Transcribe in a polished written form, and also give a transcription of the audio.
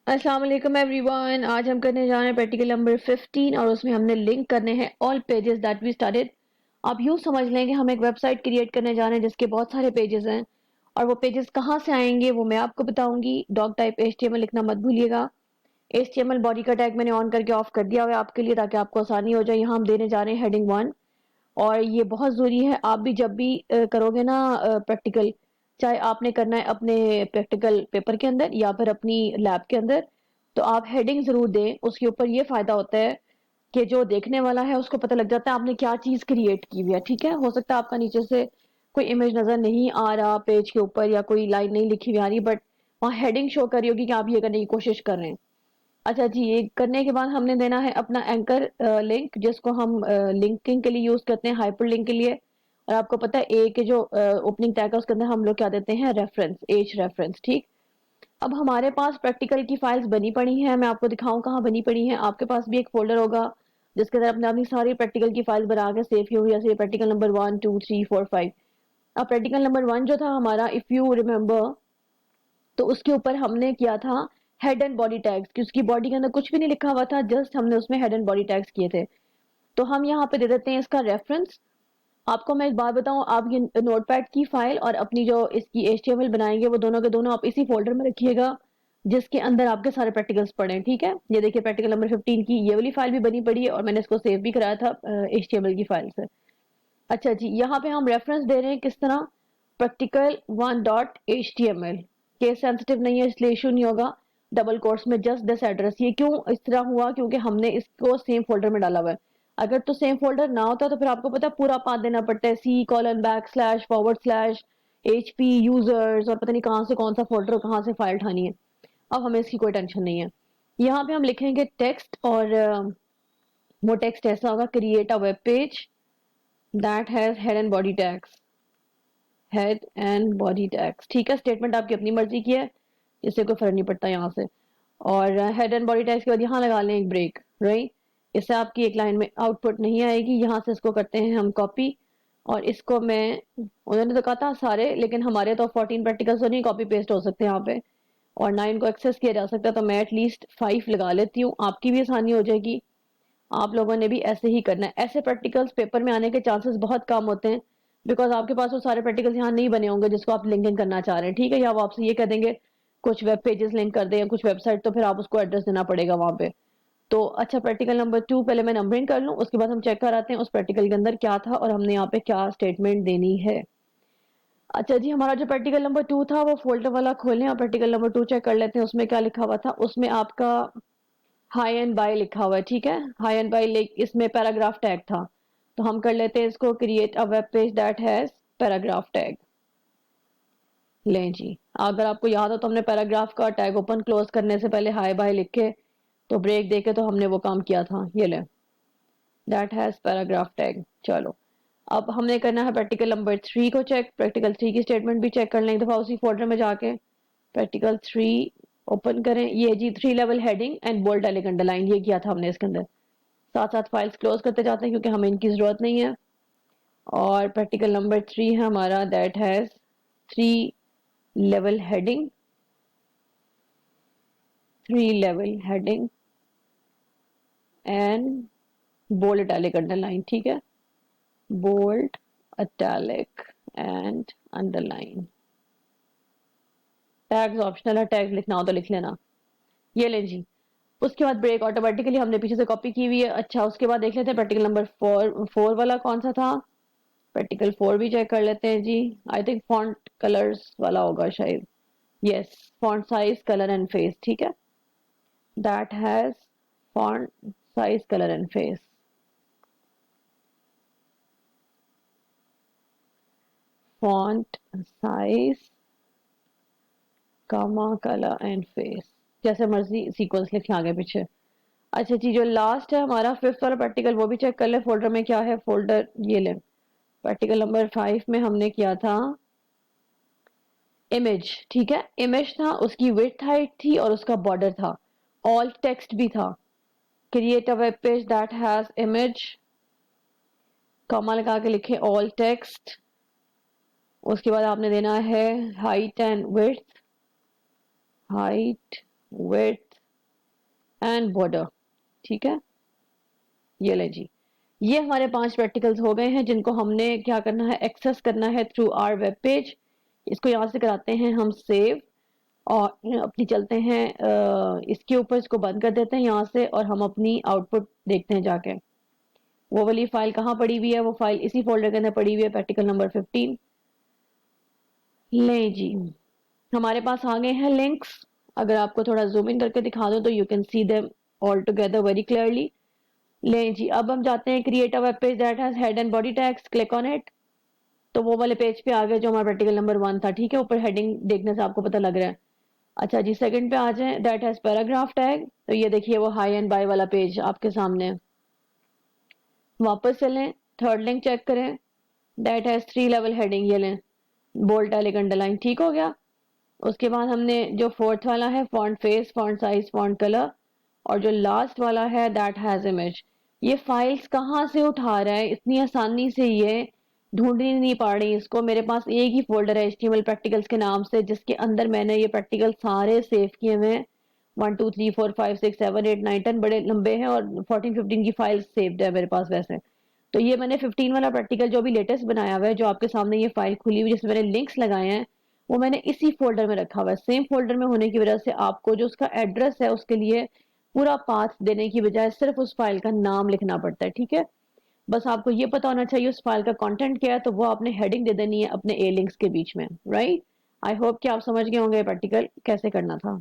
अस्सलाम वालेकुम एवरीवन। आज हम करने जा रहे हैं प्रैक्टिकल नंबर 15 और उसमें हमने लिंक करने हैं all pages that we started. आप यूँ समझ लें कि हम एक वेबसाइट क्रिएट करने जा रहे हैं जिसके बहुत सारे पेजेस हैं और वो पेजेस कहाँ से आएंगे वो मैं आपको बताऊंगी। डॉक टाइप HTML लिखना मत भूलिएगा। HTML बॉडी का टैग मैंने ऑन करके ऑफ कर दिया हुआ है आपके लिए ताकि आपको आसानी हो जाए। यहाँ हम देने जा रहे हैं हेडिंग 1 और ये बहुत ज़रूरी है। आप भी जब भी करोगे ना प्रैक्टिकल, चाहे आपने करना है अपने प्रैक्टिकल पेपर के अंदर या फिर अपनी लैब के अंदर, तो आप हेडिंग ज़रूर दें। उसके ऊपर ये फ़ायदा होता है कि जो देखने वाला है उसको पता लग जाता है आपने क्या चीज़ क्रिएट की हुई है। ठीक है, हो सकता है आपका नीचे से कोई इमेज नज़र नहीं आ रहा पेज के ऊपर या कोई लाइन नहीं लिखी हुई आ रही, बट वहाँ हेडिंग शो कर रही होगी कि आप ये करने की कोशिश कर रहे हैं। अच्छा जी, ये करने के बाद हमने देना है अपना एंकर लिंक जिसको हम लिंकिंग के लिए यूज करते हैं, हाइपर लिंक के लिए। और आपको पता है ए के जो ओपनिंग टैग है उसके अंदर हम लोग क्या देते हैं, रेफरेंस, एच रेफरेंस। ठीक। अब हमारे पास प्रैक्टिकल की फाइल्स बनी पड़ी हैं, मैं आपको दिखाऊं कहाँ बनी पड़ी हैं। आपके पास भी एक फोल्डर होगा जिसके अंदर अपने अपनी सारी प्रैक्टिकल की फाइल बना के सेव की हुई है, जैसे प्रैक्टिकल नंबर 1 2 3 4 5। अब प्रैक्टिकल नंबर 1 जो था हमारा, इफ यू रिमेम्बर, तो उसके ऊपर हमने किया था हेड एंड बॉडी टैग्स कि उसकी बॉडी के अंदर कुछ भी नहीं लिखा हुआ था, जस्ट हमने उसमें हेड एंड बॉडी टैग्स किए थे। तो हम यहाँ पे दे देते हैं इसका रेफरेंस। आपको मैं एक बात बताऊं, आप ये नोटपैड की फाइल और अपनी जो इसकी HTML बनाएंगे वो दोनों के दोनों आप इसी फोल्डर में रखिएगा जिसके अंदर आपके सारे प्रैक्टिकल्स पड़े हैं। ठीक है, ये देखिए प्रैक्टिकल नंबर 15 की ये वाली फाइल भी बनी पड़ी है और मैंने इसको सेव भी कराया था HTML की फाइल से। अच्छा जी, यहाँ पे हम रेफरेंस दे रहे हैं किस तरह, प्रैक्टिकल 1.html। केस सेंसिटिव नहीं है इसलिए इशू नहीं होगा। डबल कोट्स में जस्ट दिस एड्रेस। ये क्यों इस तरह हुआ, क्योंकि हमने इसको सेम फोल्डर में डाला हुआ है। अगर तो सेम फोल्डर ना होता तो फिर आपको पता है पूरा पाथ देना पड़ता है, C:\/ यूजर्स और पता नहीं कहाँ से कौन सा फोल्डर कहाँ से फाइल उठानी है। अब हमें इसकी कोई टेंशन नहीं है। यहाँ पे हम लिखेंगे टेक्स्ट और वो टेक्स्ट ऐसा होगा, create a web page that has head and body tags. Head and body tags, ठीक है। स्टेटमेंट आपकी अपनी मर्जी की है, इससे कोई फर्क नहीं पड़ता यहाँ से। और हेड एंड बॉडी टैग्स के बाद यहाँ लगा लें एक ब्रेक, राइट। इससे आपकी एक लाइन में आउटपुट नहीं आएगी। यहाँ से इसको करते हैं हम कॉपी और इसको मैं, उन्होंने तो कहा था सारे, लेकिन हमारे तो 14 प्रैक्टिकल्स तो नहीं कॉपी पेस्ट हो सकते यहाँ पे, और ना इनको एक्सेस किया जा सकता, तो मैं एटलीस्ट 5 लगा लेती हूँ, आपकी भी आसानी हो जाएगी। आप लोगों ने भी ऐसे ही करना है। ऐसे प्रैक्टिकल्स पेपर में आने के चांसेस बहुत कम होते हैं बिकॉज आपके पास वो सारे प्रैक्टिकल्स यहाँ नहीं बने होंगे जिसको आप लिंकिंग करना चाह रहे हैं। ठीक है, या वो आपसे ये कह देंगे कुछ वेब पेजेस लिंक कर दें या कुछ वेबसाइट, तो फिर आप उसको एड्रेस देना पड़ेगा वहां पे। तो अच्छा, प्रैक्टिकल नंबर 2 पहले मैं नंबरिंग कर लूँ, उसके बाद हम चेक कराते हैं उस प्रैक्टिकल के अंदर क्या था और हमने यहाँ पे क्या स्टेटमेंट देनी है। अच्छा जी, हमारा जो प्रैक्टिकल नंबर 2 था वो फोल्डर वाला खोलें और प्रैक्टिकल नंबर 2 चेक कर लेते हैं उसमें क्या लिखा हुआ था। उसमें आपका हाई एंड बाय लिखा हुआ है। ठीक है, हाई एंड बाय, इसमें पैराग्राफ टैग था, तो हम कर लेते हैं इसको, create a web page that has paragraph tag. लें जी, अगर आपको याद हो तो हमने पैराग्राफ का टैग ओपन क्लोज करने से पहले हाई बाय लिख के तो ब्रेक देके तो हमने वो काम किया था। ये ले, दैट हैज पैराग्राफ टैग। चलो, अब हमने करना है प्रैक्टिकल नंबर 3 को चेक। प्रैक्टिकल 3 की स्टेटमेंट भी चेक कर लें एक दफा उसी फोल्डर में जाके। प्रैक्टिकल 3 ओपन करें, ये G 3 level heading and bold italic underline, ये किया था हमने इसके अंदर। साथ साथ फाइल्स क्लोज करते जाते हैं क्योंकि हमें इनकी जरूरत नहीं है। और प्रैक्टिकल नंबर 3 है हमारा, that has 3 level heading, 3 level heading and bold italic underline. ठीक है, bold, italic and underline. Tags optional है, टैग्स लिखना हो तो लिख लेना। ये लें जी, उसके बाद ब्रेक ऑटोमेटिकली हमने पीछे से कॉपी की हुई है। अच्छा, उसके बाद देख लेते हैं प्रैक्टिकल नंबर 4 वाला कौन सा था। प्रैक्टिकल 4 भी चेक कर लेते हैं जी। आई थिंक फॉन्ट कलर्स वाला होगा शायद। Yes, font size colour and face. ठीक है, that has font size colour and face. Font size comma colour and face, जैसे मर्जी सीक्वेंस लिखे आगे पीछे। अच्छा जी, जो लास्ट है हमारा 5th वाला प्रैक्टिकल, वो भी चेक कर ले फोल्डर में क्या है। फोल्डर ये ले, प्रैक्टिकल नंबर 5 में हमने किया था इमेज। ठीक है, इमेज था, उसकी विड्थ हाइट थी और उसका बॉर्डर था, ऑल टेक्स्ट भी था। Create a web page that has image, comma लगा के लिखे ऑल टेक्स्ट। उसके बाद आपने देना है height and width, height width and border. ठीक है, ये ले जी, ये हमारे 5 प्रैक्टिकल्स हो गए हैं जिनको हमने क्या करना है, एक्सेस करना है थ्रू आवर वेब पेज। इसको यहाँ से कराते हैं हम सेव और अपनी चलते हैं इसके ऊपर, इसको बंद कर देते हैं यहाँ से और हम अपनी आउटपुट देखते हैं जाके। वो वाली फाइल कहाँ पड़ी हुई है, वो फाइल इसी फोल्डर के अंदर पड़ी हुई है, प्रैक्टिकल नंबर 15। ले जी, हमारे पास आ गए हैं लिंक्स। अगर आपको थोड़ा जूम इन करके दिखा दो तो you can see them all together very clearly. ले जी, अब हम जाते हैं create a web page that has head and body tags, click on it. तो वो वाले पेज पे आ गए जो हमारा प्रैक्टिकल नंबर 1 था। ठीक है, ऊपर हेडिंग देखने से आपको पता लग रहा है। अच्छा जी, सेकंड पे आ जाए, दैट हैज पैराग्राफ टैग। तो ये देखिए वो हाई एंड बाय वाला पेज आपके सामने। वापस चलें, थर्ड लिंक चेक करें, दैट हैज 3 लेवल हेडिंग, ये लें, बोल्ड इटैलिक अंडरलाइन। ठीक हो गया। उसके बाद हमने जो फोर्थ वाला है, font face, font size, font colour, और जो लास्ट वाला है दैट हैज इमेज। ये फाइल्स कहाँ से उठा रहा है इतनी आसानी से, ये ढूंढनी नहीं पड़ रही इसको। मेरे पास एक ही फोल्डर है HTML प्रैक्टिकल्स के नाम से, जिसके अंदर मैंने ये प्रैक्टिकल सारे सेव किए हुए हैं। 1 2 3 4 5 6 7 8 9 10 बड़े लंबे हैं और 14 15 की फाइल सेव्ड है मेरे पास वैसे। तो ये मैंने 15 वाला प्रैक्टिकल जो अभी लेटेस्ट बनाया हुआ है, जो आपके सामने ये फाइल खुली हुई जिसमें मैंने लिंक्स लगाए हैं, वो मैंने इसी फोल्डर में रखा हुआ है। सेम फोल्डर में होने की वजह से आपको जो उसका एड्रेस है उसके लिए पूरा पाथ देने की बजाय सिर्फ उस फाइल का नाम लिखना पड़ता है। ठीक है, बस आपको ये पता होना चाहिए उस फाइल का कंटेंट क्या है, तो वो आपने हेडिंग दे देनी है अपने ए लिंक्स के बीच में। राइट, आई होप कि आप समझ गए होंगे प्रैक्टिकल कैसे करना था।